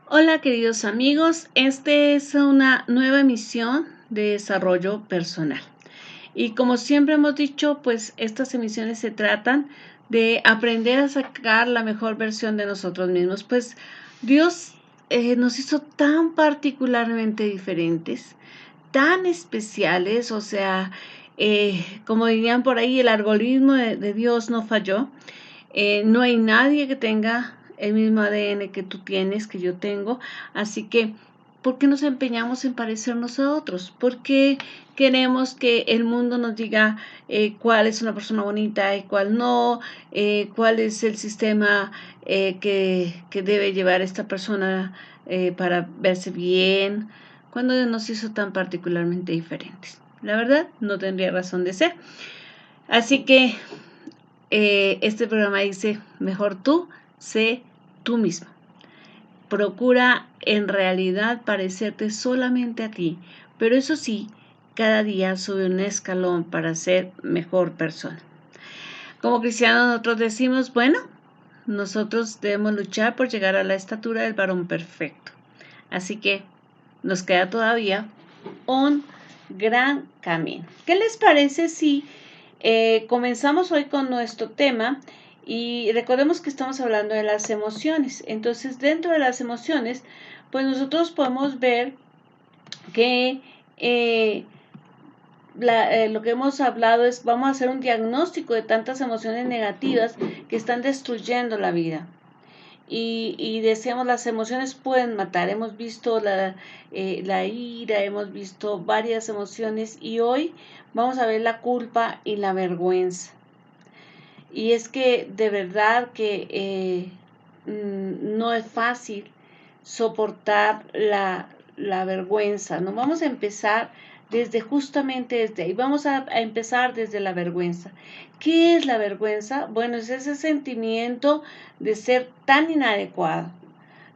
Hola queridos amigos, esta es una nueva emisión de desarrollo personal. Y como siempre hemos dicho, pues estas emisiones se tratan de aprender a sacar la mejor versión de nosotros mismos. Pues Dios nos hizo tan particularmente diferentes, tan especiales, o sea, como dirían por ahí, el algoritmo de Dios no falló. No hay nadie que tenga el mismo ADN que tú tienes, que yo tengo. Así que, ¿por qué nos empeñamos en parecernos a otros? ¿Por qué queremos que el mundo nos diga cuál es una persona bonita y cuál no? ¿Cuál es el sistema que debe llevar esta persona para verse bien? Cuando Dios nos hizo tan particularmente diferentes. La verdad, no tendría razón de ser. Así que este programa dice, mejor tú, sé tú mismo. Procura en realidad parecerte solamente a ti, pero eso sí, cada día sube un escalón para ser mejor persona. Como cristianos nosotros decimos, bueno, nosotros debemos luchar por llegar a la estatura del varón perfecto. Así que nos queda todavía un gran camino. ¿Qué les parece si comenzamos hoy con nuestro tema? Y recordemos que estamos hablando de las emociones. Entonces, dentro de las emociones, pues nosotros podemos ver que lo que hemos hablado es, vamos a hacer un diagnóstico de tantas emociones negativas que están destruyendo la vida. Y decíamos, las emociones pueden matar. Hemos visto la ira, hemos visto varias emociones y hoy vamos a ver la culpa y la vergüenza. Y es que de verdad que no es fácil soportar la vergüenza. No vamos a empezar justamente desde ahí. Vamos a empezar desde la vergüenza. ¿Qué es la vergüenza? Bueno, es ese sentimiento de ser tan inadecuado,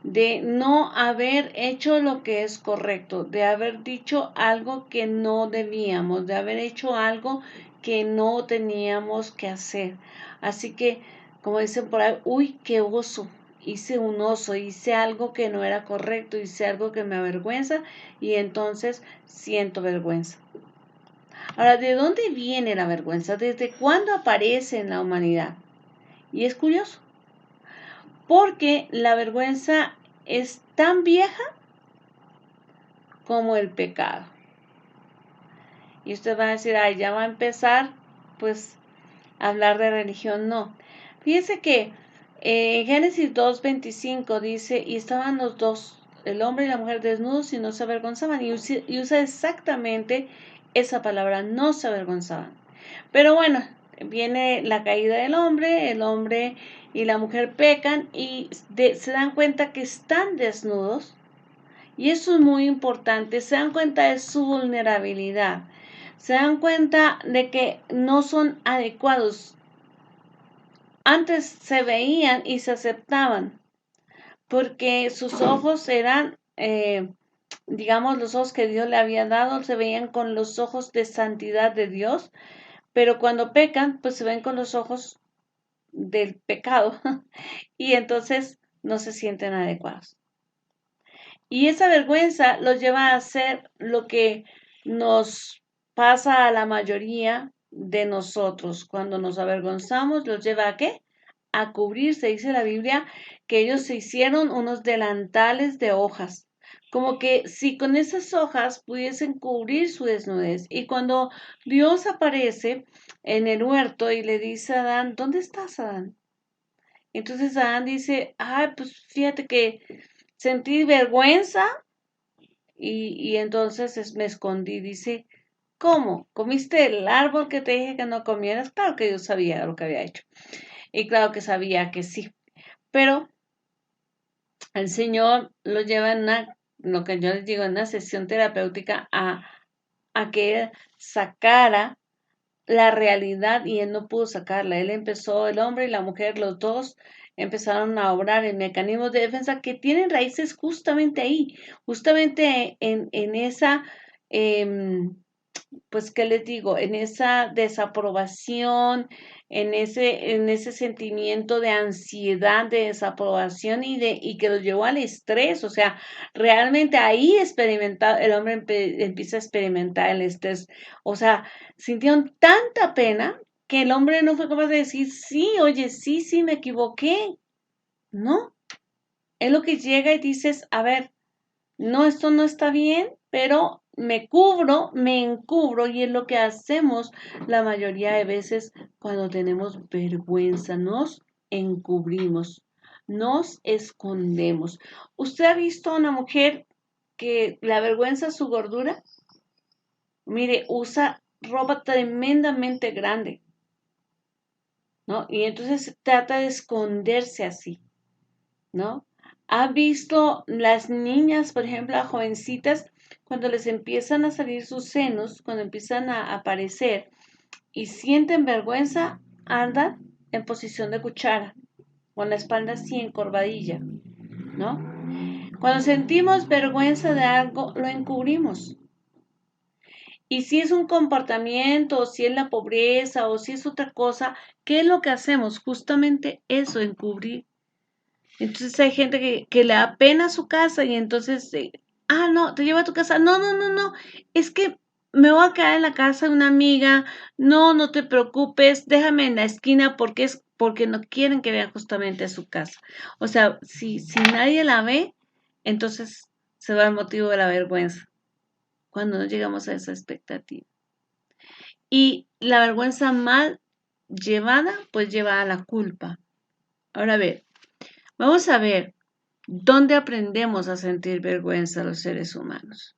de no haber hecho lo que es correcto, de haber dicho algo que no debíamos, de haber hecho algo que no teníamos que hacer. Así que, como dicen por ahí, uy, qué oso, hice un oso, hice algo que no era correcto, hice algo que me avergüenza y entonces siento vergüenza. Ahora, ¿de dónde viene la vergüenza? ¿Desde cuándo aparece en la humanidad? Y es curioso, porque la vergüenza es tan vieja como el pecado. Y usted va a decir, ay, ya va a empezar, pues, a hablar de religión. No. Fíjese que en Génesis 2:25 dice, y estaban los dos, el hombre y la mujer desnudos y no se avergonzaban. Y usa exactamente esa palabra, no se avergonzaban. Pero bueno, viene la caída del hombre, el hombre y la mujer pecan y se dan cuenta que están desnudos. Y eso es muy importante, se dan cuenta de su vulnerabilidad, se dan cuenta de que no son adecuados. Antes se veían y se aceptaban, porque sus ojos eran, digamos, los ojos que Dios le había dado, se veían con los ojos de santidad de Dios, pero cuando pecan, pues se ven con los ojos del pecado y entonces no se sienten adecuados. Y esa vergüenza los lleva a hacer lo que nos pasa a la mayoría de nosotros. Cuando nos avergonzamos, los lleva ¿a qué? A cubrirse. Dice la Biblia que ellos se hicieron unos delantales de hojas. Como que si con esas hojas pudiesen cubrir su desnudez. Y cuando Dios aparece en el huerto y le dice a Adán, ¿dónde estás, Adán? Entonces Adán dice, ay, pues fíjate que sentí vergüenza y entonces me escondí. Dice, ¿cómo? ¿Comiste el árbol que te dije que no comieras? Claro que yo sabía lo que había hecho. Y claro que sabía que sí. Pero el Señor lo lleva en lo que yo les digo, en una sesión terapéutica a que él sacara la realidad y él no pudo sacarla. Él empezó, el hombre y la mujer, los dos empezaron a obrar en mecanismos de defensa que tienen raíces justamente ahí, justamente en esa, pues, ¿qué les digo? En esa desaprobación, en ese sentimiento de ansiedad, de desaprobación y que lo llevó al estrés. O sea, realmente ahí el hombre empieza a experimentar el estrés. O sea, sintieron tanta pena que el hombre no fue capaz de decir, sí, oye, sí, sí, me equivoqué. No, es lo que llega y dices, a ver, no, esto no está bien, pero me cubro, me encubro y es lo que hacemos la mayoría de veces cuando tenemos vergüenza, nos encubrimos, nos escondemos. ¿Usted ha visto a una mujer que le avergüenza su gordura? Mire, usa ropa tremendamente grande, ¿no? Y entonces trata de esconderse así, ¿no? ¿Ha visto las niñas, por ejemplo, las jovencitas, cuando les empiezan a salir sus senos, cuando empiezan a aparecer y sienten vergüenza, andan en posición de cuchara, con la espalda así encorvadilla, ¿no? Cuando sentimos vergüenza de algo, lo encubrimos. Y si es un comportamiento, o si es la pobreza, o si es otra cosa, ¿qué es lo que hacemos? Justamente eso, encubrir. Entonces hay gente que le da pena su casa y entonces, no, te lleva a tu casa. No, no, no, no. Es que me voy a quedar en la casa de una amiga. No, no te preocupes. Déjame en la esquina porque es porque no quieren que vean justamente a su casa. O sea, si nadie la ve, entonces se va el motivo de la vergüenza cuando no llegamos a esa expectativa. Y la vergüenza mal llevada, pues lleva a la culpa. Ahora vamos a ver. ¿Dónde aprendemos a sentir vergüenza los seres humanos?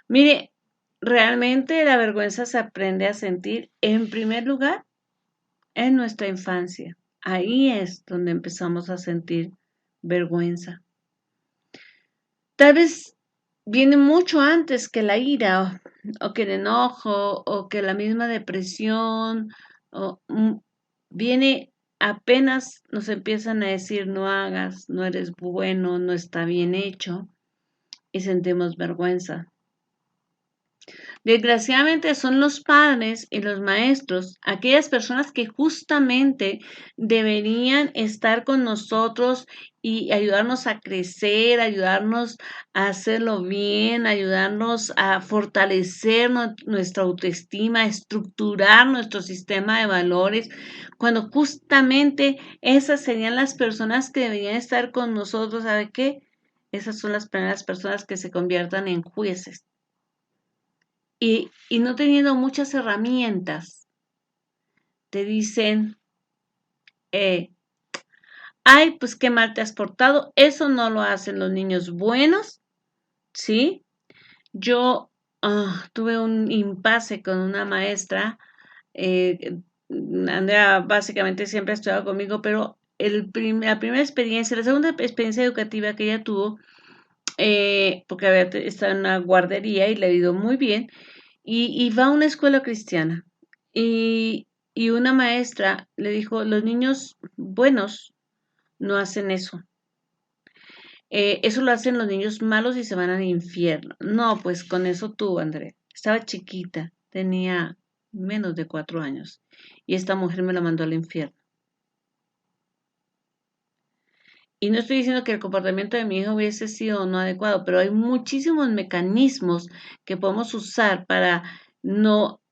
Mire, realmente la vergüenza se aprende a sentir en primer lugar en nuestra infancia. Ahí es donde empezamos a sentir vergüenza. Tal vez viene mucho antes que la ira o que el enojo o que la misma depresión viene apenas nos empiezan a decir no hagas, no eres bueno, no está bien hecho y sentimos vergüenza. Desgraciadamente son los padres y los maestros aquellas personas que justamente deberían estar con nosotros y ayudarnos a crecer, ayudarnos a hacerlo bien, ayudarnos a fortalecer nuestra autoestima, a estructurar nuestro sistema de valores, cuando justamente esas serían las personas que deberían estar con nosotros. ¿Sabe qué? Esas son las primeras personas que se conviertan en jueces y no teniendo muchas herramientas, te dicen, ay, pues qué mal te has portado, eso no lo hacen los niños buenos, ¿sí? Yo tuve un impasse con una maestra, Andrea básicamente siempre ha estudiado conmigo, pero la primera experiencia, la segunda experiencia educativa que ella tuvo, porque había estado en una guardería y le ha ido muy bien, y va a una escuela cristiana. Y una maestra le dijo, los niños buenos no hacen eso. Eso lo hacen los niños malos y se van al infierno. No, pues con eso tú, Andrea. Estaba chiquita, tenía menos de 4 años. Y esta mujer me la mandó al infierno. Y no estoy diciendo que el comportamiento de mi hijo hubiese sido no adecuado, pero hay muchísimos mecanismos que podemos usar para no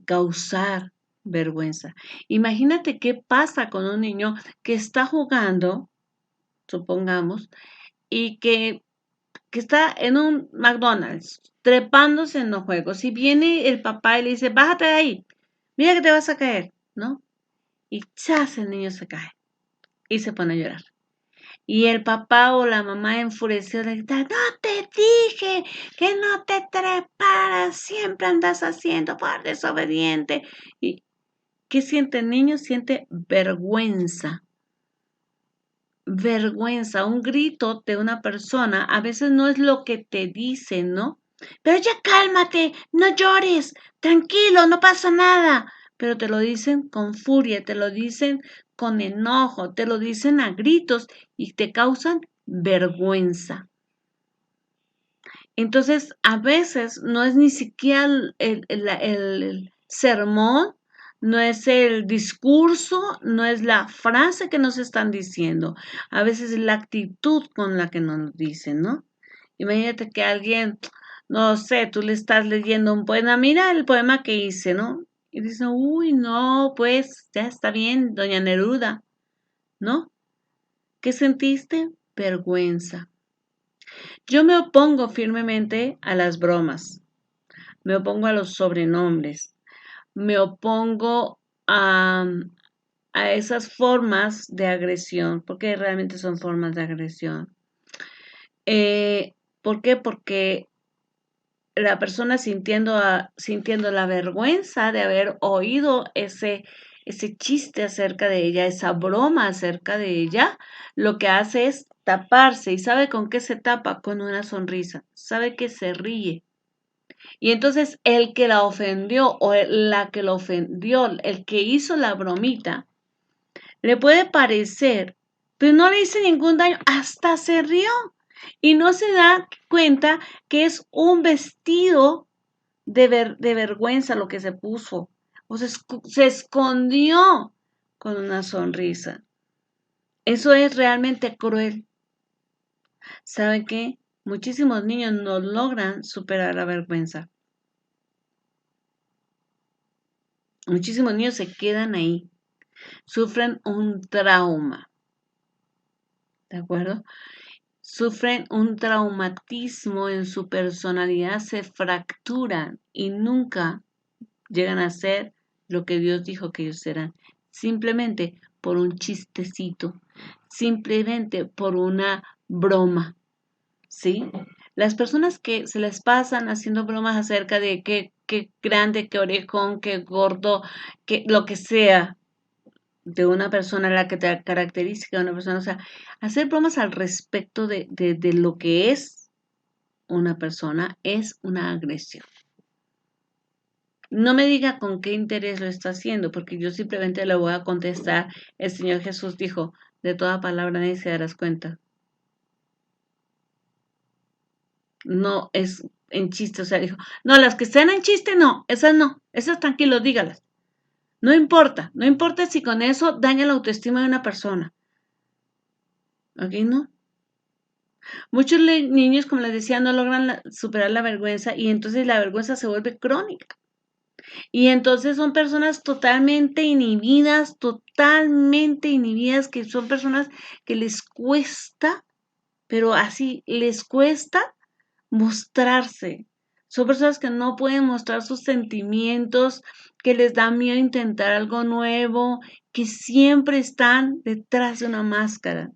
causar vergüenza. Imagínate qué pasa con un niño que está jugando, supongamos, y que está en un McDonald's, trepándose en los juegos, y viene el papá y le dice, bájate de ahí, mira que te vas a caer, ¿no? Y ¡chas! El niño se cae y se pone a llorar. Y el papá o la mamá enfurecido le grita, no te dije que no te treparas, siempre andas haciendo por desobediente. ¿Y qué siente el niño? Siente vergüenza. Vergüenza, un grito de una persona a veces no es lo que te dice, ¿no? Pero ya cálmate, no llores, tranquilo, no pasa nada. Pero te lo dicen con furia, te lo dicen con enojo, te lo dicen a gritos y te causan vergüenza. Entonces, a veces no es ni siquiera el sermón, no es el discurso, no es la frase que nos están diciendo. A veces es la actitud con la que nos dicen, ¿no? Imagínate que alguien, no sé, tú le estás leyendo un poema, mira el poema que hice, ¿no? Y dice, uy, no, pues ya está bien, doña Neruda, ¿no? ¿Qué sentiste? Vergüenza. Yo me opongo firmemente a las bromas, me opongo a los sobrenombres, me opongo a esas formas de agresión, porque realmente son formas de agresión. ¿Por qué? Porque la persona sintiendo la vergüenza de haber oído ese chiste acerca de ella, esa broma acerca de ella, lo que hace es taparse. ¿Y sabe con qué se tapa? Con una sonrisa. Sabe que se ríe. Y entonces el que la ofendió o la que lo ofendió, el que hizo la bromita, le puede parecer, pero no le hice ningún daño, hasta se rió. Y no se da cuenta que es un vestido de vergüenza lo que se puso. O se escondió con una sonrisa. Eso es realmente cruel. ¿Sabe qué? Muchísimos niños no logran superar la vergüenza. Muchísimos niños se quedan ahí. Sufren un trauma. ¿De acuerdo? Sufren un traumatismo en su personalidad, se fracturan y nunca llegan a ser lo que Dios dijo que ellos serán. Simplemente por un chistecito, simplemente por una broma, ¿sí? Las personas que se les pasan haciendo bromas acerca de qué grande, qué orejón, qué gordo, que lo que sea de una persona, la que te caracteriza de una persona, o sea, hacer bromas al respecto de lo que es una persona es una agresión. No me diga con qué interés lo está haciendo, porque yo simplemente le voy a contestar. El Señor Jesús dijo, de toda palabra nadie se darás cuenta. No es en chiste, o sea, dijo, no, las que estén en chiste, no, esas tranquilo, dígalas. No importa si con eso daña la autoestima de una persona. ¿Ok? No. Muchos niños, como les decía, no logran superar la vergüenza y entonces la vergüenza se vuelve crónica. Y entonces son personas totalmente inhibidas, que son personas que les cuesta, pero así les cuesta mostrarse. Son personas que no pueden mostrar sus sentimientos, que les da miedo intentar algo nuevo, que siempre están detrás de una máscara,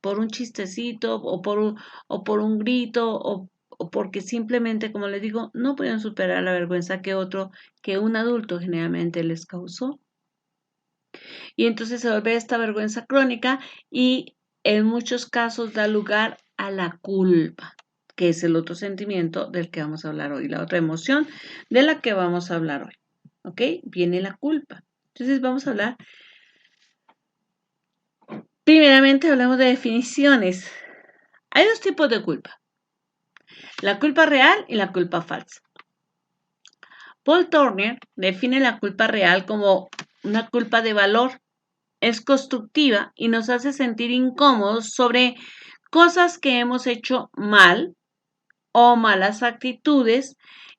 por un chistecito o por un grito o porque simplemente, como les digo, no pueden superar la vergüenza que un adulto generalmente les causó. Y entonces se vuelve esta vergüenza crónica y en muchos casos da lugar a la culpa, que es el otro sentimiento del que vamos a hablar hoy, la otra emoción de la que vamos a hablar hoy. ¿Ok? Viene la culpa. Entonces vamos a hablar. Primeramente hablamos de definiciones. Hay dos tipos de culpa. La culpa real y la culpa falsa. Paul Turner define la culpa real como una culpa de valor. Es constructiva y nos hace sentir incómodos sobre cosas que hemos hecho mal o malas actitudes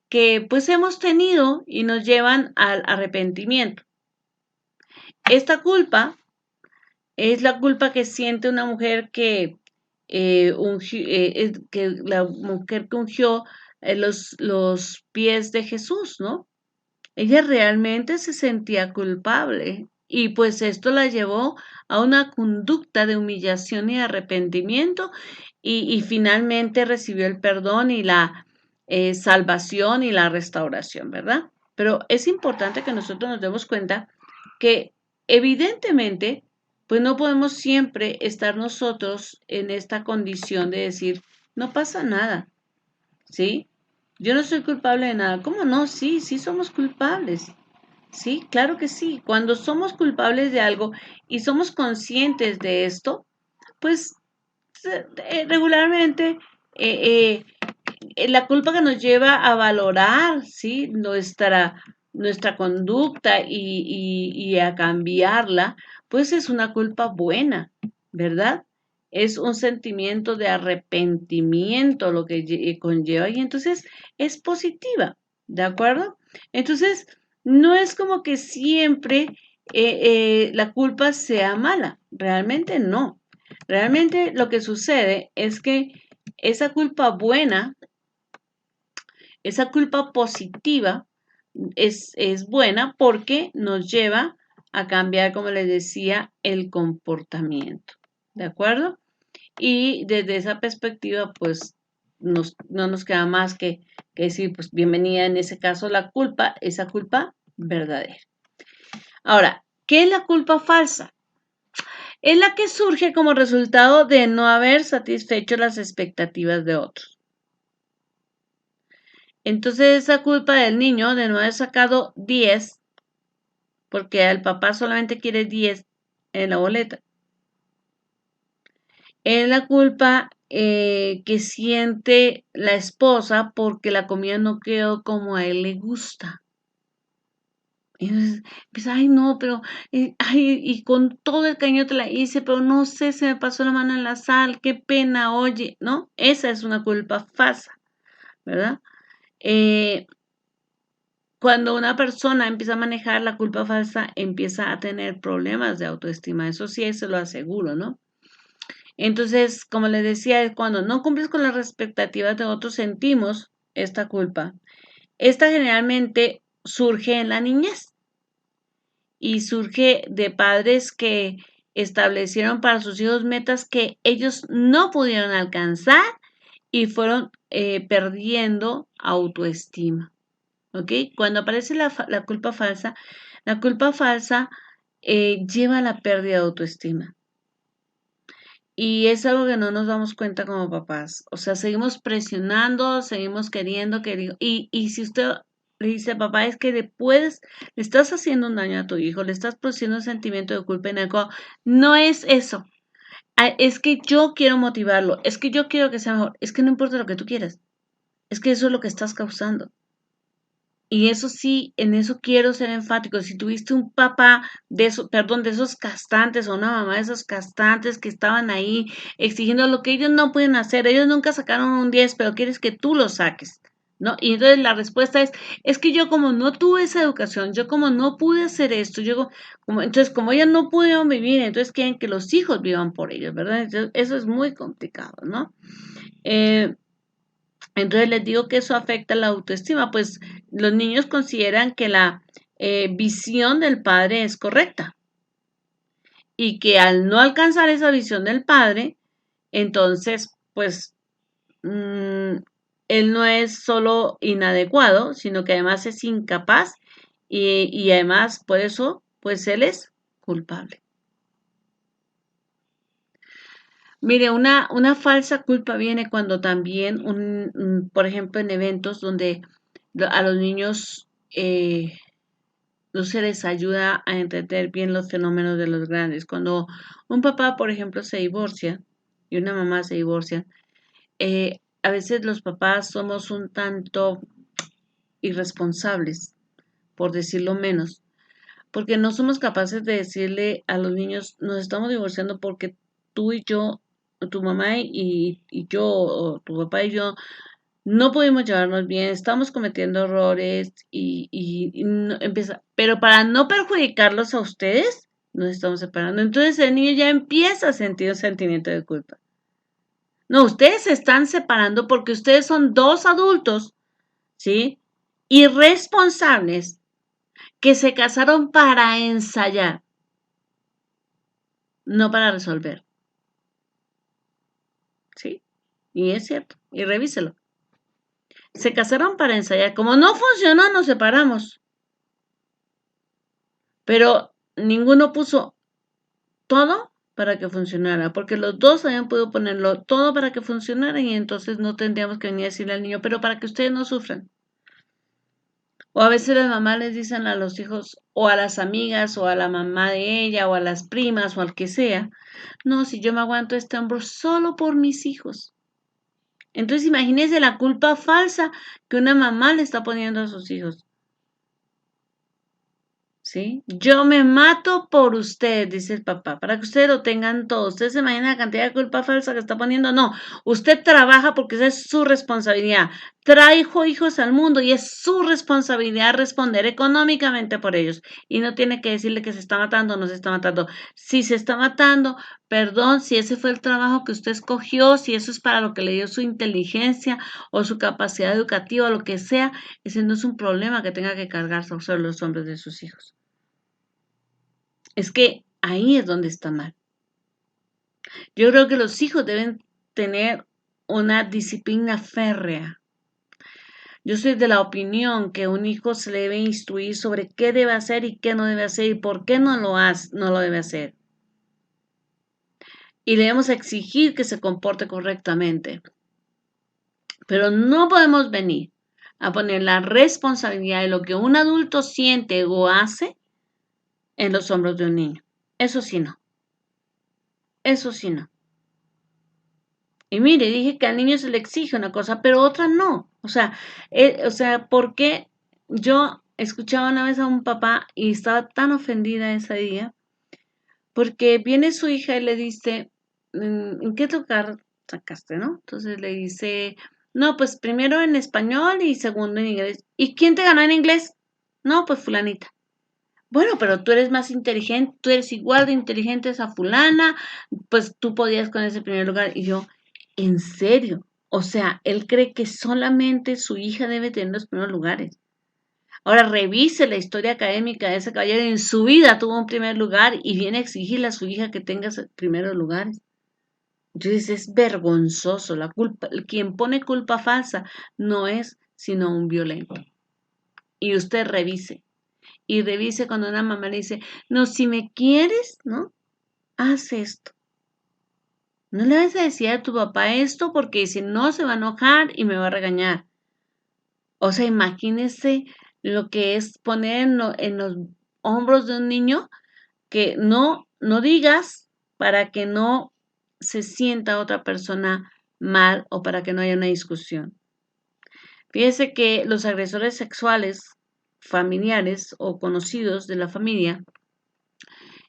que pues hemos tenido y nos llevan al arrepentimiento. Esta culpa es la culpa que siente una mujer que la mujer que ungió los pies de Jesús, ¿no? Ella realmente se sentía culpable y pues esto la llevó a una conducta de humillación y arrepentimiento y finalmente recibió el perdón y la salvación y la restauración, ¿verdad? Pero es importante que nosotros nos demos cuenta que evidentemente pues no podemos siempre estar nosotros en esta condición de decir, no pasa nada, ¿sí? Yo no soy culpable de nada. ¿Cómo no? Sí, sí somos culpables. Sí, claro que sí. Cuando somos culpables de algo y somos conscientes de esto, pues regularmente la culpa que nos lleva a valorar, ¿sí? nuestra conducta y a cambiarla, pues es una culpa buena, ¿verdad? Es un sentimiento de arrepentimiento lo que conlleva y entonces es positiva, ¿de acuerdo? Entonces, no es como que siempre la culpa sea mala, realmente no. Realmente lo que sucede es que esa culpa buena, esa culpa positiva, es buena porque nos lleva a cambiar, como les decía, el comportamiento. ¿De acuerdo? Y desde esa perspectiva, pues no nos queda más que decir, pues bienvenida en ese caso la culpa, esa culpa verdadera. Ahora, ¿qué es la culpa falsa? Es la que surge como resultado de no haber satisfecho las expectativas de otros. Entonces esa culpa del niño de no haber sacado 10, porque el papá solamente quiere 10 en la boleta. Es la culpa que siente la esposa porque la comida no quedó como a él le gusta. Y entonces, pues, ay, no, pero, ay, y con todo el cariño te la hice, pero no sé, se me pasó la mano en la sal, qué pena, oye, ¿no? Esa es una culpa falsa, ¿verdad? Eh, Cuando una persona empieza a manejar la culpa falsa, empieza a tener problemas de autoestima, eso sí, se lo aseguro, ¿no? Entonces, como les decía, cuando no cumples con las expectativas de otros, sentimos esta culpa. Esta generalmente surge en la niñez y surge de padres que establecieron para sus hijos metas que ellos no pudieron alcanzar y fueron perdiendo autoestima. ¿Ok? Cuando aparece la la culpa falsa lleva a la pérdida de autoestima. Y es algo que no nos damos cuenta como papás. O sea, seguimos presionando, seguimos queriendo. Y si usted le dice, papá, es que le estás haciendo un daño a tu hijo, le estás produciendo un sentimiento de culpa en el cual no es eso. Es que yo quiero motivarlo, es que yo quiero que sea mejor, es que no importa lo que tú quieras, es que eso es lo que estás causando. Y eso sí, en eso quiero ser enfático. Si tuviste un papá de esos, perdón, de esos castantes o una mamá de esos castantes que estaban ahí exigiendo lo que ellos no pueden hacer, ellos nunca sacaron un 10, pero quieres que tú lo saques, ¿no? Y entonces la respuesta es que yo como no tuve esa educación, yo como no pude hacer esto, entonces como ellos no pudieron vivir, entonces quieren que los hijos vivan por ellos, ¿verdad? Entonces, eso es muy complicado, ¿no? Eh, entonces les digo que eso afecta la autoestima, pues los niños consideran que la visión del padre es correcta y que al no alcanzar esa visión del padre, entonces pues mm, él no es solo inadecuado, sino que además es incapaz y además por eso pues él es culpable. Mire, una falsa culpa viene cuando también, por ejemplo, en eventos donde a los niños no se les ayuda a entender bien los fenómenos de los grandes. Cuando un papá, por ejemplo, se divorcia y una mamá se divorcia, a veces los papás somos un tanto irresponsables, por decirlo menos, porque no somos capaces de decirle a los niños, nos estamos divorciando porque tú y yo, tu mamá y yo, o tu papá y yo, no pudimos llevarnos bien, estamos cometiendo errores y empieza, pero para no perjudicarlos a ustedes, nos estamos separando. Entonces el niño ya empieza a sentir un sentimiento de culpa. No, ustedes se están separando porque ustedes son dos adultos, ¿sí? Irresponsables que se casaron para ensayar, no para resolver, ¿sí? Y es cierto, y revíselo. Se casaron para ensayar. Como no funcionó, nos separamos. Pero ninguno puso todo para que funcionara, porque los dos habían podido ponerlo todo para que funcionara y entonces no tendríamos que venir a decirle al niño, pero para que ustedes no sufran. O a veces las mamás les dicen a los hijos o a las amigas o a la mamá de ella o a las primas o al que sea, no, si yo me aguanto este hombro solo por mis hijos. Entonces imagínense la culpa falsa que una mamá le está poniendo a sus hijos. ¿sí? Yo me mato por usted, dice el papá, para que ustedes lo tengan todo. ¿Usted se imagina la cantidad de culpa falsa que está poniendo? No, usted trabaja porque esa es su responsabilidad. Trajo hijos al mundo y es su responsabilidad responder económicamente por ellos. Y no tiene que decirle que se está matando o no se está matando. Si se está matando, perdón, si ese fue el trabajo que usted escogió, si eso es para lo que le dio su inteligencia o su capacidad educativa o lo que sea, ese no es un problema que tenga que cargar sobre los hombros de sus hijos. Es que ahí es donde está mal. Yo creo que los hijos deben tener una disciplina férrea. Yo soy de la opinión que un hijo se le debe instruir sobre qué debe hacer y qué no debe hacer y por qué no lo debe hacer. Y debemos exigir que se comporte correctamente. Pero no podemos venir a poner la responsabilidad de lo que un adulto siente o hace en los hombros de un niño. Eso sí no. Eso sí no. Y mire, dije que al niño se le exige una cosa, pero otra no. ¿Por qué yo escuchaba una vez a un papá y estaba tan ofendida ese día? Porque viene su hija y le dice, ¿en qué lugar sacaste, no? Entonces le dice, no, pues primero en español y segundo en inglés. ¿Y quién te ganó en inglés? No, pues fulanita. Bueno, pero tú eres más inteligente, tú eres igual de inteligente a esa fulana, pues tú podías con ese primer lugar. Y yo, ¿en serio? O sea, él cree que solamente su hija debe tener los primeros lugares. Ahora revise la historia académica de ese caballero. En su vida tuvo un primer lugar y viene a exigirle a su hija que tenga esos primeros lugares. Entonces es vergonzoso. La culpa, quien pone culpa falsa no es sino un violento. Y usted revise. Y revise cuando una mamá le dice, no, si me quieres, ¿no? Haz esto. No le vas a decir a tu papá esto porque si no se va a enojar y me va a regañar. O sea, imagínese lo que es poner en los hombros de un niño que no digas para que no se sienta otra persona mal o para que no haya una discusión. Fíjese que los agresores sexuales familiares o conocidos de la familia,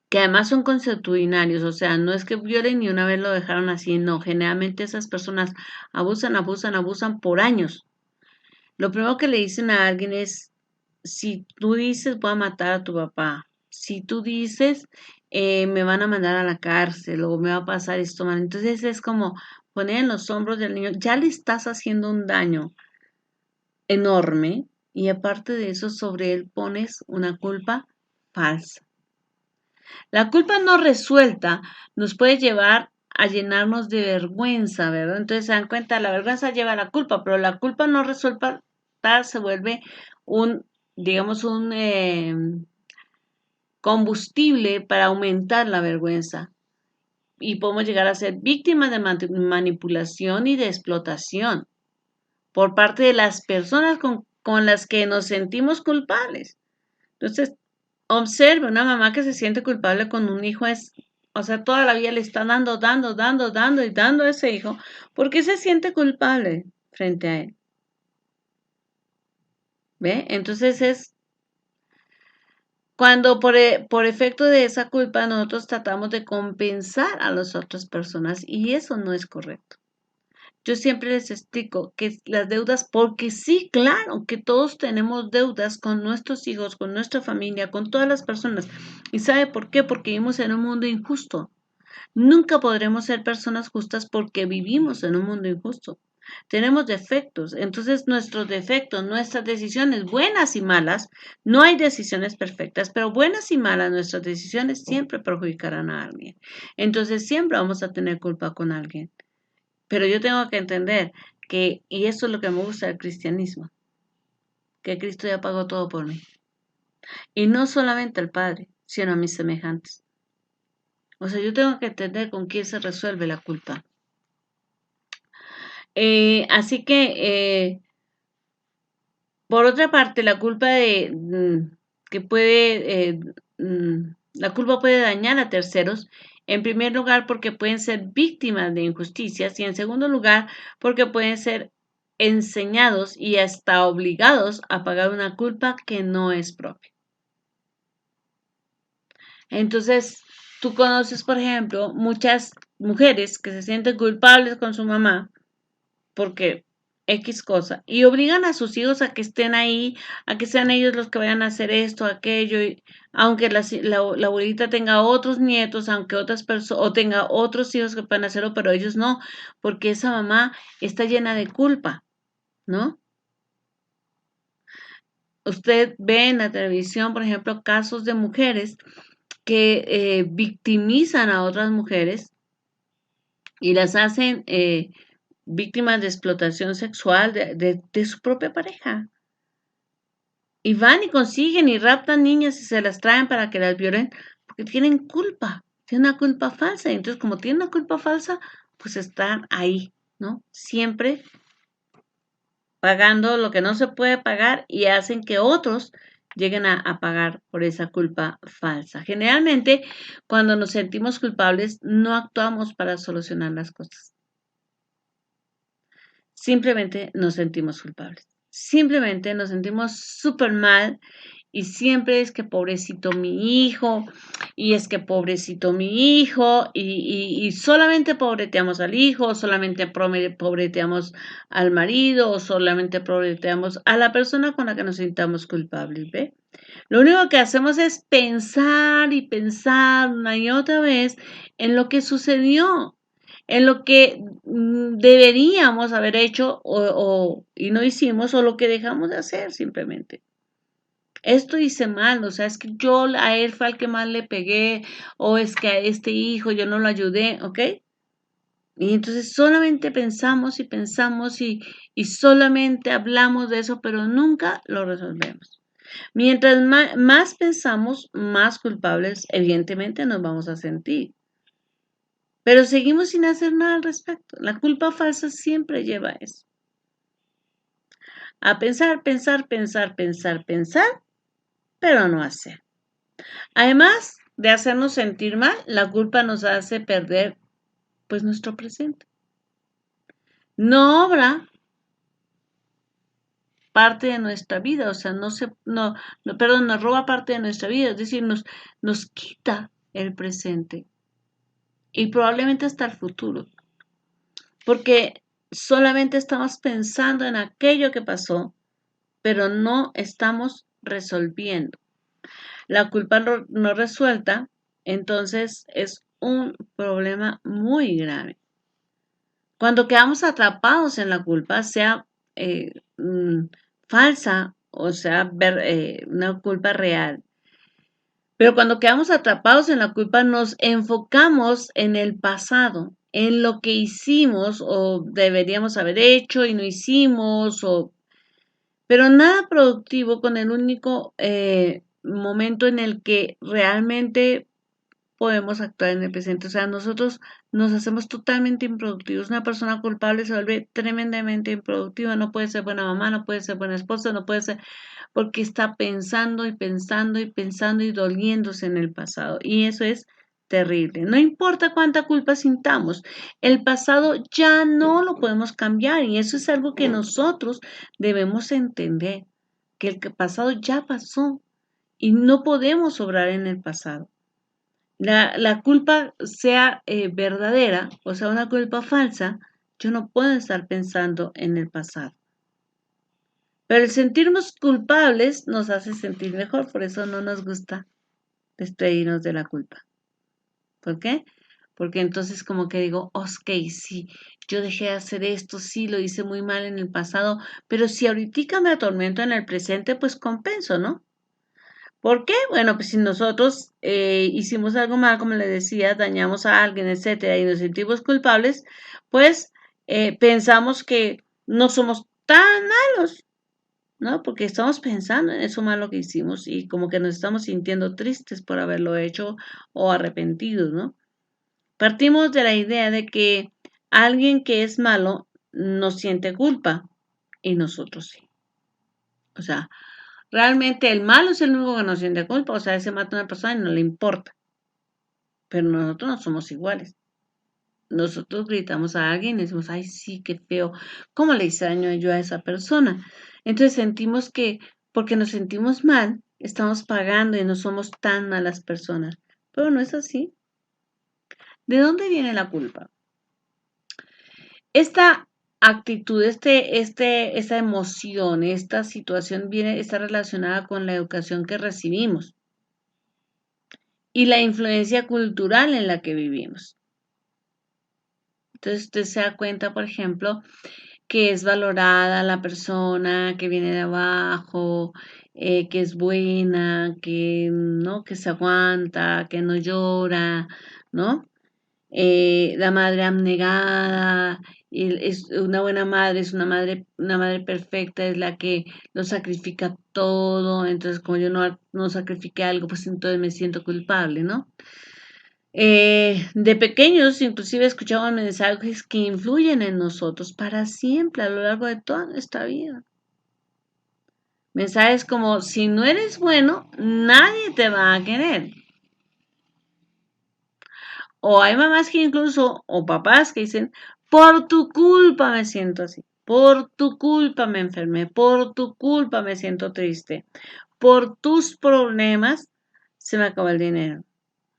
que además son consuetudinarios, o sea, no es que violen y una vez lo dejaron así, no, generalmente esas personas abusan por años. Lo primero que le dicen a alguien es, si tú dices voy a matar a tu papá, si tú dices me van a mandar a la cárcel o me va a pasar esto mal, entonces es como poner en los hombros del niño, ya le estás haciendo un daño enorme y aparte de eso sobre él pones una culpa falsa. La culpa no resuelta nos puede llevar a llenarnos de vergüenza, ¿verdad? Entonces se dan cuenta, la vergüenza lleva a la culpa, pero la culpa no resuelta se vuelve digamos, un combustible para aumentar la vergüenza. Y podemos llegar a ser víctimas de manipulación y de explotación por parte de las personas con las que nos sentimos culpables. Entonces, observe, una mamá que se siente culpable con un hijo o sea, toda la vida le está dando a ese hijo, porque se siente culpable frente a él. ¿Ve? Entonces es cuando por efecto de esa culpa nosotros tratamos de compensar a las otras personas y eso no es correcto. Yo siempre les explico que las deudas, porque sí, claro, que todos tenemos deudas con nuestros hijos, con nuestra familia, con todas las personas. ¿Y sabe por qué? Porque vivimos en un mundo injusto. Nunca podremos ser personas justas porque vivimos en un mundo injusto. Tenemos defectos, entonces nuestros defectos, nuestras decisiones, buenas y malas, no hay decisiones perfectas, pero buenas y malas, nuestras decisiones siempre perjudicarán a alguien. Entonces siempre vamos a tener culpa con alguien. Pero yo tengo que entender y esto es lo que me gusta del cristianismo, que Cristo ya pagó todo por mí. Y no solamente al Padre, sino a mis semejantes. O sea, yo tengo que entender con quién se resuelve la culpa. Así que, por otra parte, la culpa la culpa puede dañar a terceros, en primer lugar porque pueden ser víctimas de injusticias y en segundo lugar porque pueden ser enseñados y hasta obligados a pagar una culpa que no es propia. Entonces, tú conoces, por ejemplo, muchas mujeres que se sienten culpables con su mamá porque X cosa, y obligan a sus hijos a que estén ahí, a que sean ellos los que vayan a hacer esto, aquello, y aunque la abuelita tenga otros nietos, aunque otras personas, o tenga otros hijos que puedan hacerlo, pero ellos no, porque esa mamá está llena de culpa, ¿no? Usted ve en la televisión, por ejemplo, casos de mujeres que victimizan a otras mujeres y las hacen víctimas de explotación sexual de su propia pareja. Y van y consiguen y raptan niñas y se las traen para que las violen porque tienen una culpa falsa. Y entonces, como tienen una culpa falsa, pues están ahí, ¿no? Siempre pagando lo que no se puede pagar y hacen que otros lleguen a pagar por esa culpa falsa. Generalmente, cuando nos sentimos culpables, no actuamos para solucionar las cosas. Simplemente nos sentimos culpables. Simplemente nos sentimos súper mal y siempre es que pobrecito mi hijo, y es que pobrecito mi hijo, y solamente pobreteamos al hijo, o solamente pobreteamos al marido, o solamente pobreteamos a la persona con la que nos sintamos culpables, ¿ve? Lo único que hacemos es pensar y pensar una y otra vez en lo que sucedió, en lo que deberíamos haber hecho y no hicimos, o lo que dejamos de hacer simplemente. Esto hice mal, o sea, es que yo a él fue al que más le pegué, o es que a este hijo yo no lo ayudé, ¿ok? Y entonces solamente pensamos y pensamos y solamente hablamos de eso, pero nunca lo resolvemos. Mientras más pensamos, más culpables evidentemente nos vamos a sentir. Pero seguimos sin hacer nada al respecto. La culpa falsa siempre lleva a eso. A pensar, pensar, pensar, pensar, pensar, pero no hacer. Además de hacernos sentir mal, la culpa nos hace perder pues nuestro presente. No obra parte de nuestra vida, o sea, perdón, nos roba parte de nuestra vida, es decir, nos quita el presente y probablemente hasta el futuro, porque solamente estamos pensando en aquello que pasó, pero no estamos resolviendo. La culpa no resuelta, entonces es un problema muy grave. Cuando quedamos atrapados en la culpa, sea eh, mm, falsa o sea una culpa real, pero cuando quedamos atrapados en la culpa nos enfocamos en el pasado, en lo que hicimos o deberíamos haber hecho y no hicimos, pero nada productivo con el único momento en el que realmente podemos actuar en el presente. O sea, nosotros nos hacemos totalmente improductivos. Una persona culpable se vuelve tremendamente improductiva. No puede ser buena mamá, no puede ser buena esposa, no puede ser porque está pensando y pensando y pensando y doliéndose en el pasado. Y eso es terrible. No importa cuánta culpa sintamos, el pasado ya no lo podemos cambiar y eso es algo que nosotros debemos entender, que el pasado ya pasó y no podemos obrar en el pasado. La culpa sea verdadera, o sea, una culpa falsa, yo no puedo estar pensando en el pasado. Pero el sentirnos culpables nos hace sentir mejor, por eso no nos gusta despedirnos de la culpa. ¿Por qué? Porque entonces como que digo, ok, sí, yo dejé de hacer esto, sí, lo hice muy mal en el pasado, pero si ahorita me atormento en el presente, pues compenso, ¿no? ¿Por qué? Bueno, pues si nosotros hicimos algo mal, como le decía, dañamos a alguien, etcétera, y nos sentimos culpables, pues pensamos que no somos tan malos, ¿no? Porque estamos pensando en eso malo que hicimos y como que nos estamos sintiendo tristes por haberlo hecho o arrepentidos, ¿no? Partimos de la idea de que alguien que es malo no siente culpa y nosotros sí. O sea, realmente el malo es el único que no siente culpa, o sea, se mata a una persona y no le importa, pero nosotros no somos iguales. Nosotros gritamos a alguien y decimos, ay, sí, qué feo, ¿cómo le hice daño yo a esa persona? Entonces sentimos que porque nos sentimos mal, estamos pagando y no somos tan malas personas. Pero no es así. ¿De dónde viene la culpa? Esta actitud, esta emoción, esta situación está relacionada con la educación que recibimos y la influencia cultural en la que vivimos. Entonces usted se da cuenta, por ejemplo, que es valorada la persona que viene de abajo, que es buena, que no, que se aguanta, que no llora, ¿no? La madre abnegada, es una buena madre, es una madre perfecta, es la que lo sacrifica todo, entonces como yo no sacrifiqué algo, pues entonces me siento culpable, ¿no? De pequeños, inclusive escuchamos mensajes que influyen en nosotros para siempre a lo largo de toda nuestra vida. Mensajes como, si no eres bueno, nadie te va a querer. O hay mamás que incluso, o papás que dicen, por tu culpa me siento así, por tu culpa me enfermé, por tu culpa me siento triste, por tus problemas se me acabó el dinero,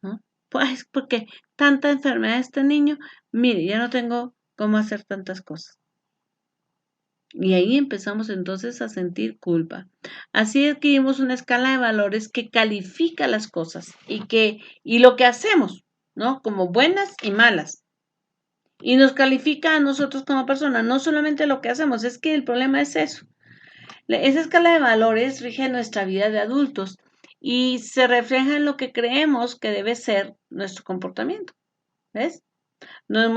¿no? Pues porque tanta enfermedad de este niño, mire, ya no tengo cómo hacer tantas cosas. Y ahí empezamos entonces a sentir culpa. Así adquirimos una escala de valores que califica las cosas y lo que hacemos, ¿no? Como buenas y malas. Y nos califica a nosotros como personas, no solamente lo que hacemos, es que el problema es eso. Esa escala de valores rige nuestra vida de adultos y se refleja en lo que creemos que debe ser nuestro comportamiento. ¿Ves? Nos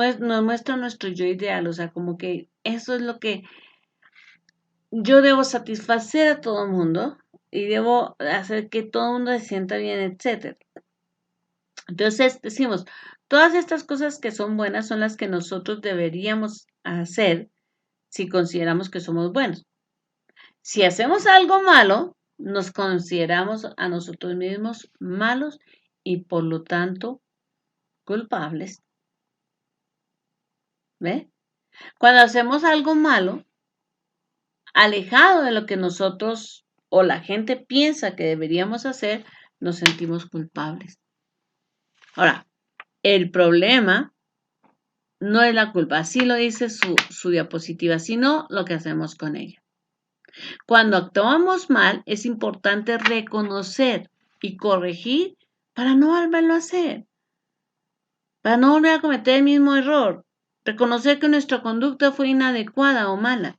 muestra nuestro yo ideal, o sea, como que eso es lo que yo debo satisfacer a todo el mundo y debo hacer que todo el mundo se sienta bien, etcétera. Entonces decimos, todas estas cosas que son buenas son las que nosotros deberíamos hacer si consideramos que somos buenos. Si hacemos algo malo, nos consideramos a nosotros mismos malos y por lo tanto culpables. ¿Ve? Cuando hacemos algo malo, alejado de lo que nosotros o la gente piensa que deberíamos hacer, nos sentimos culpables. Ahora, el problema no es la culpa, así lo dice su diapositiva, sino lo que hacemos con ella. Cuando actuamos mal, es importante reconocer y corregir para no volverlo a hacer, para no volver a cometer el mismo error, reconocer que nuestra conducta fue inadecuada o mala.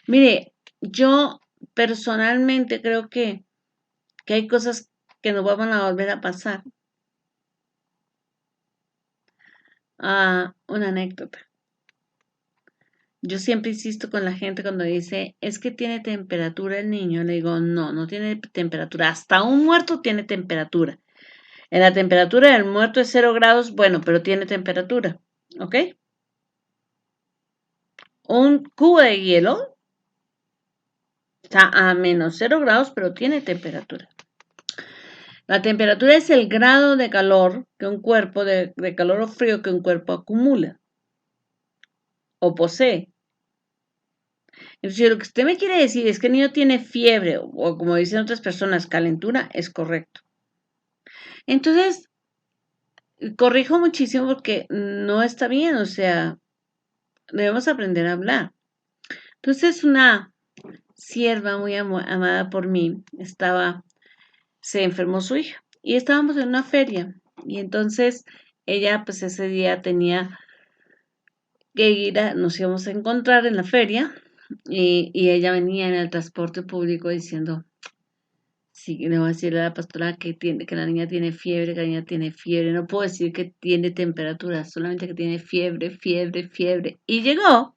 Mire, yo personalmente creo que hay cosas que no van a volver a pasar. Una anécdota. Yo siempre insisto con la gente cuando dice, es que tiene temperatura el niño. Le digo, no, no tiene temperatura. Hasta un muerto tiene temperatura. En la temperatura del muerto es 0 grados, bueno, pero tiene temperatura. ¿Ok? Un cubo de hielo está a menos 0 grados, pero tiene temperatura. La temperatura es el grado de calor que un cuerpo, de calor o frío que un cuerpo acumula o posee. Entonces, lo que usted me quiere decir es que el niño tiene fiebre o como dicen otras personas, calentura, es correcto. Entonces, corrijo muchísimo porque no está bien, o sea, debemos aprender a hablar. Entonces, una sierva muy amada por mí se enfermó su hija y estábamos en una feria y entonces ella pues ese día tenía que nos íbamos a encontrar en la feria y ella venía en el transporte público diciendo, sí, le voy a decir a la pastora que la niña tiene fiebre, que la niña tiene fiebre, no puedo decir que tiene temperatura, solamente que tiene fiebre, fiebre, fiebre. Y llegó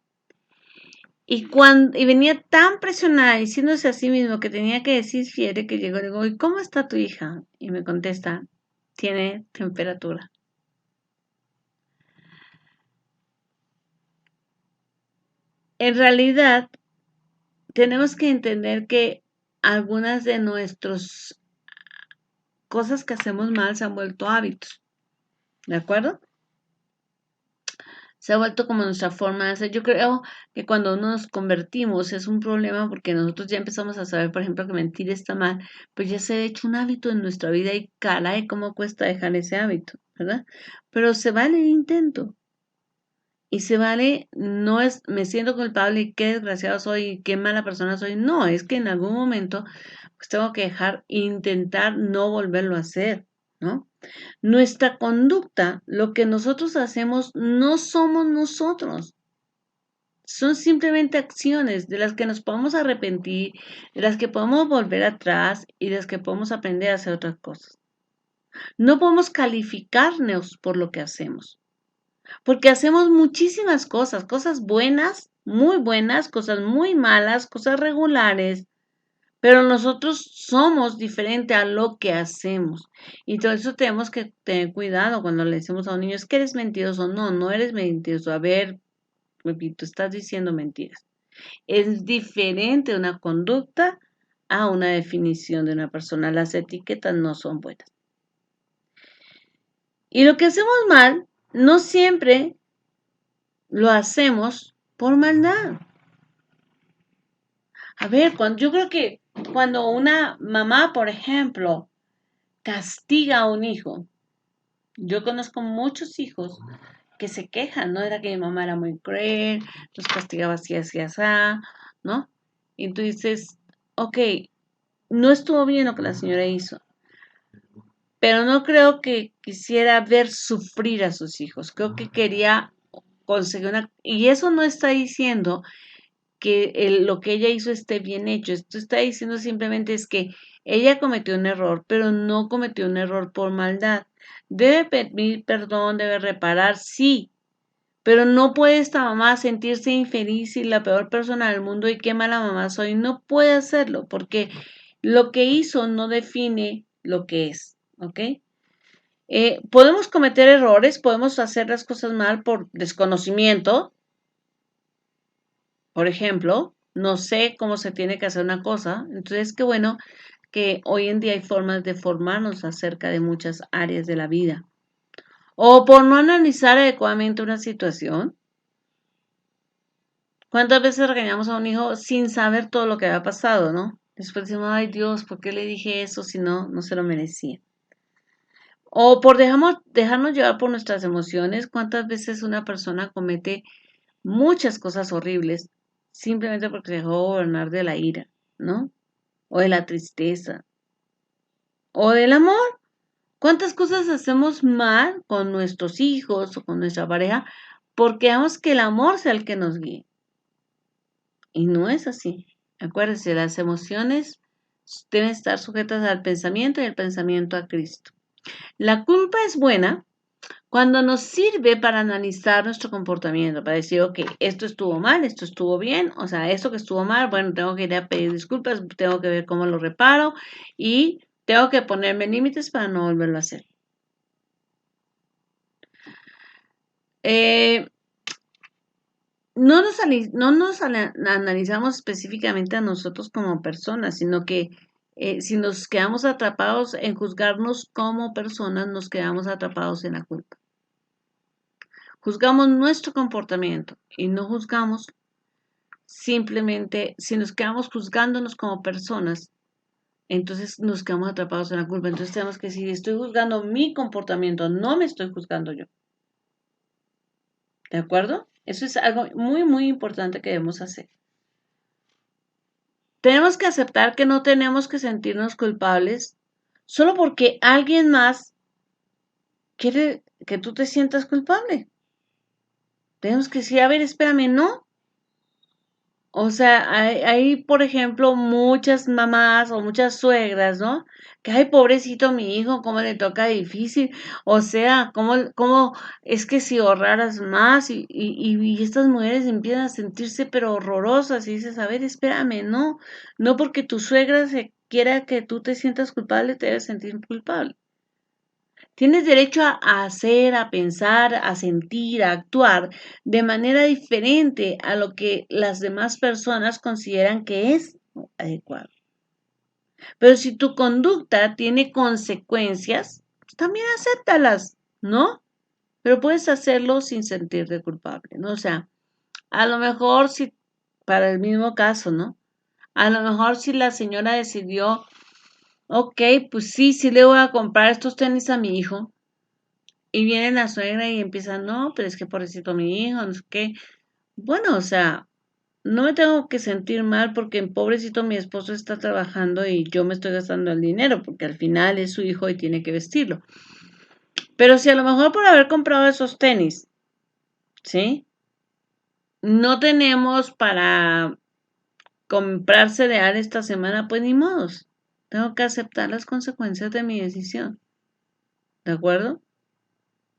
y venía tan presionada diciéndose a sí mismo que tenía que decir fiebre que llegó y le digo, ¿y cómo está tu hija? Y me contesta, tiene temperatura. En realidad, tenemos que entender que algunas de nuestras cosas que hacemos mal se han vuelto hábitos. ¿De acuerdo? Se ha vuelto como nuestra forma de hacer. Yo creo que cuando nos convertimos es un problema porque nosotros ya empezamos a saber, por ejemplo, que mentir está mal, pues ya se ha hecho un hábito en nuestra vida y caray, cómo cuesta dejar ese hábito, ¿verdad? Pero se vale el intento. Y se vale, no es, me siento culpable y qué desgraciado soy y qué mala persona soy. No, es que en algún momento pues tengo que dejar, intentar no volverlo a hacer, ¿no? Nuestra conducta, lo que nosotros hacemos, no somos nosotros. Son simplemente acciones de las que nos podemos arrepentir, de las que podemos volver atrás y de las que podemos aprender a hacer otras cosas. No podemos calificarnos por lo que hacemos, porque hacemos muchísimas cosas, cosas buenas, cosas muy malas, cosas regulares, pero nosotros somos diferente a lo que hacemos. Y todo eso tenemos que tener cuidado cuando le decimos a un niño, es que eres mentiroso. No, no eres mentiroso. A ver, repito, estás diciendo mentiras. Es diferente una conducta a una definición de una persona. Las etiquetas no son buenas. Y lo que hacemos mal, no siempre lo hacemos por maldad. A ver, yo creo que cuando una mamá, por ejemplo, castiga a un hijo, yo conozco muchos hijos que se quejan, ¿no? Era que mi mamá era muy cruel, los castigaba así, así, así, ¿no? Y tú dices, ok, no estuvo bien lo que la señora hizo, pero no creo que quisiera ver sufrir a sus hijos. Creo que quería conseguir una... Y eso no está diciendo que lo que ella hizo esté bien hecho. Esto está diciendo simplemente es que ella cometió un error, pero no cometió un error por maldad. Debe pedir perdón, debe reparar, sí, pero no puede esta mamá sentirse infeliz y la peor persona del mundo y qué mala mamá soy. No puede hacerlo porque lo que hizo no define lo que es, ¿ok? Podemos cometer errores, podemos hacer las cosas mal por desconocimiento. Por ejemplo, no sé cómo se tiene que hacer una cosa, entonces qué bueno que hoy en día hay formas de formarnos acerca de muchas áreas de la vida. O por no analizar adecuadamente una situación. ¿Cuántas veces regañamos a un hijo sin saber todo lo que había pasado, no? Después decimos, ay Dios, ¿por qué le dije eso si no se lo merecía? O por dejarnos llevar por nuestras emociones. ¿Cuántas veces una persona comete muchas cosas horribles simplemente porque se dejó gobernar de la ira, ¿no? O de la tristeza, o del amor? ¿Cuántas cosas hacemos mal con nuestros hijos o con nuestra pareja porque dejamos que el amor sea el que nos guíe? Y no es así. Acuérdense, las emociones deben estar sujetas al pensamiento y el pensamiento a Cristo. La culpa es buena cuando nos sirve para analizar nuestro comportamiento, para decir, ok, esto estuvo mal, esto estuvo bien, o sea, esto que estuvo mal, bueno, tengo que ir a pedir disculpas, tengo que ver cómo lo reparo y tengo que ponerme límites para no volverlo a hacer. Eh, no nos analizamos específicamente a nosotros como personas, sino que si nos quedamos atrapados en juzgarnos como personas, nos quedamos atrapados en la culpa. Juzgamos nuestro comportamiento y no juzgamos simplemente, si nos quedamos juzgándonos como personas, entonces nos quedamos atrapados en la culpa. Entonces tenemos que decir, estoy juzgando mi comportamiento, no me estoy juzgando yo. ¿De acuerdo? Eso es algo muy, muy importante que debemos hacer. Tenemos que aceptar que no tenemos que sentirnos culpables solo porque alguien más quiere que tú te sientas culpable. Tenemos que decir, a ver, espérame, no. O sea, hay, por ejemplo, muchas mamás o muchas suegras, ¿no? Que, ay, pobrecito mi hijo, cómo le toca difícil. O sea, cómo es que si ahorraras más y estas mujeres empiezan a sentirse pero horrorosas y dices, a ver, espérame, no porque tu suegra se quiera que tú te sientas culpable, te debes sentir culpable. Tienes derecho a hacer, a pensar, a sentir, a actuar de manera diferente a lo que las demás personas consideran que es adecuado. Pero si tu conducta tiene consecuencias, pues también acéptalas, ¿no? pero puedes hacerlo sin sentirte culpable, ¿no? O sea, a lo mejor si, para el mismo caso, ¿no? A lo mejor si la señora decidió, ok, pues sí, sí le voy a comprar estos tenis a mi hijo, y viene la suegra y empieza, no, pero es que pobrecito mi hijo, no sé qué. Bueno, o sea, no me tengo que sentir mal porque pobrecito mi esposo está trabajando y yo me estoy gastando el dinero, porque al final es su hijo y tiene que vestirlo. Pero si a lo mejor por haber comprado esos tenis, ¿sí? No tenemos para comprar cereal esta semana, pues ni modos. Tengo que aceptar las consecuencias de mi decisión. ¿De acuerdo?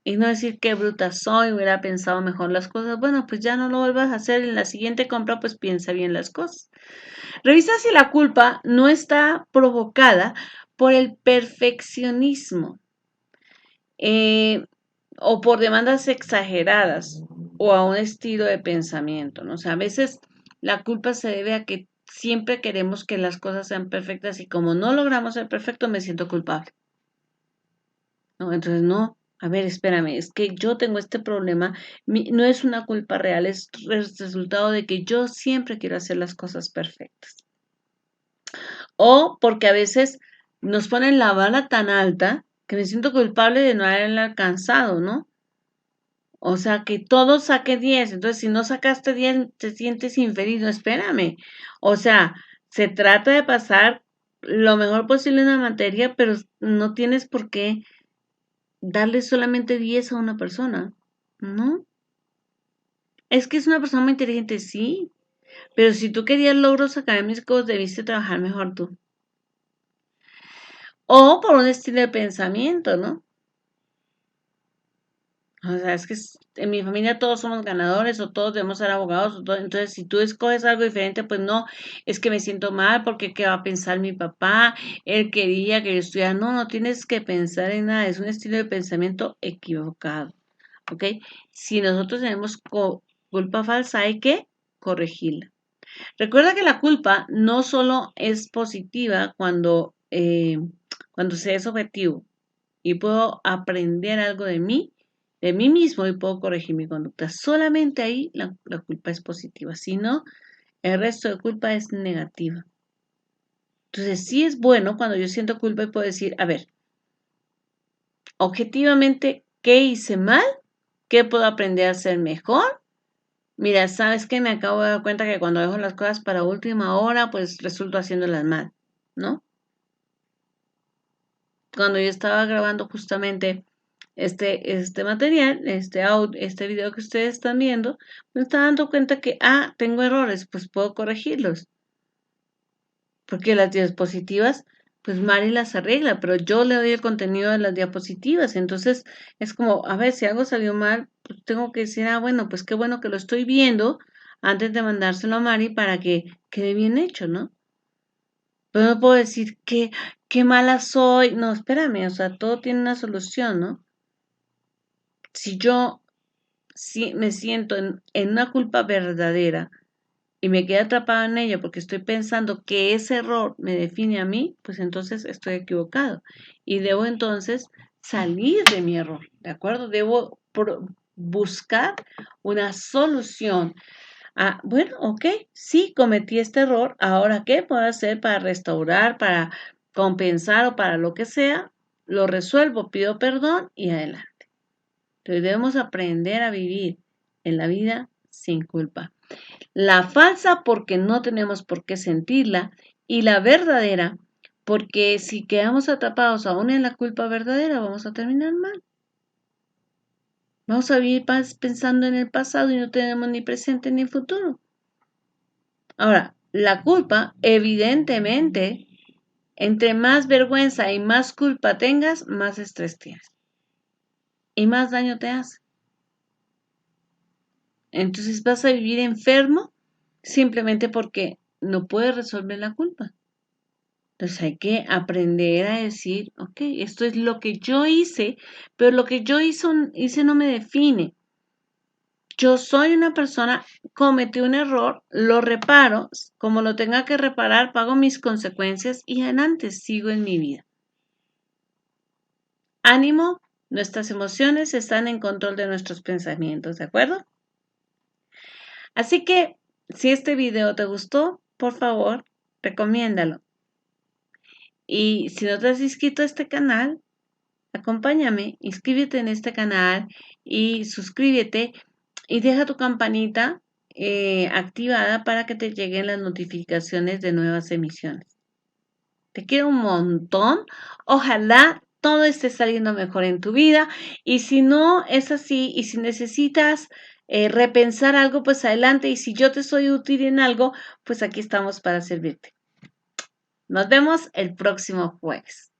Y no decir qué bruta soy, hubiera pensado mejor las cosas. Bueno, pues ya no lo vuelvas a hacer. En la siguiente compra, pues piensa bien las cosas. Revisa si la culpa no está provocada por el perfeccionismo eh, o por demandas exageradas o a un estilo de pensamiento, ¿no? O sea, a veces la culpa se debe a que siempre queremos que las cosas sean perfectas y como no logramos ser perfecto, me siento culpable, ¿no? Entonces, no, a ver, espérame, es que yo tengo este problema, no es una culpa real, es resultado de que yo siempre quiero hacer las cosas perfectas. O porque a veces nos ponen la vara tan alta que me siento culpable de no haberla alcanzado, ¿no? O sea, que todo saque 10. Entonces, si no sacaste 10, te sientes infeliz. No, espérame. O sea, se trata de pasar lo mejor posible en la materia, pero no tienes por qué darle solamente 10 a una persona, ¿no? Es que es una persona muy inteligente, sí, pero si tú querías logros académicos, debiste trabajar mejor tú. O por un estilo de pensamiento, ¿no? O sea, es que en mi familia todos somos ganadores o todos debemos ser abogados. Entonces, si tú escoges algo diferente, pues no, es que me siento mal porque qué va a pensar mi papá. Él quería que yo estudiara. No, no tienes que pensar en nada. Es un estilo de pensamiento equivocado. ¿Ok? Si nosotros tenemos culpa falsa, hay que corregirla. Recuerda que la culpa no solo es positiva cuando se es objetivo y puedo aprender algo de mí mismo y puedo corregir mi conducta. Solamente ahí la culpa es positiva, si no, el resto de culpa es negativa. Entonces, sí es bueno cuando yo siento culpa y puedo decir, a ver, objetivamente, ¿qué hice mal? ¿Qué puedo aprender a hacer mejor? Mira, ¿sabes qué? Me acabo de dar cuenta que cuando dejo las cosas para última hora, pues resulto haciéndolas mal, ¿no? Cuando yo estaba grabando justamente este material, este video que ustedes están viendo, me estaba dando cuenta que, tengo errores, pues puedo corregirlos. Porque las diapositivas, pues Mari las arregla, pero yo le doy el contenido de las diapositivas. Entonces, es como, a ver, si algo salió mal, pues tengo que decir, bueno, pues qué bueno que lo estoy viendo antes de mandárselo a Mari para que quede bien hecho, ¿no? Pero no puedo decir que qué mala soy. No, espérame, o sea, todo tiene una solución, ¿no? Si yo me siento en una culpa verdadera y me quedo atrapada en ella porque estoy pensando que ese error me define a mí, pues entonces estoy equivocado. Y debo entonces salir de mi error, ¿de acuerdo? Debo buscar una solución. Bueno, ok, sí, cometí este error. Ahora, ¿qué puedo hacer para restaurar, para compensar o para lo que sea? Lo resuelvo, pido perdón y adelante. Entonces debemos aprender a vivir en la vida sin culpa. La falsa porque no tenemos por qué sentirla y la verdadera porque si quedamos atrapados aún en la culpa verdadera vamos a terminar mal. Vamos a vivir pensando en el pasado y no tenemos ni presente ni futuro. Ahora, la culpa, evidentemente, entre más vergüenza y más culpa tengas, más estrés tienes y más daño te hace. Entonces vas a vivir enfermo simplemente porque no puedes resolver la culpa. Entonces hay que aprender a decir, ok, esto es lo que yo hice, pero lo que yo hice no me define. Yo soy una persona, cometí un error, lo reparo, como lo tenga que reparar, pago mis consecuencias y adelante sigo en mi vida. Ánimo, Nuestras emociones están en control de nuestros pensamientos, ¿de acuerdo? Así que, si este video te gustó, por favor, recomiéndalo. Y si no te has inscrito a este canal, acompáñame, inscríbete en este canal y suscríbete y deja tu campanita activada para que te lleguen las notificaciones de nuevas emisiones. Te quiero un montón. Ojalá todo esté saliendo mejor en tu vida. Y si no es así, y si necesitas repensar algo, pues adelante. Y si yo te soy útil en algo, pues aquí estamos para servirte. Nos vemos el próximo jueves.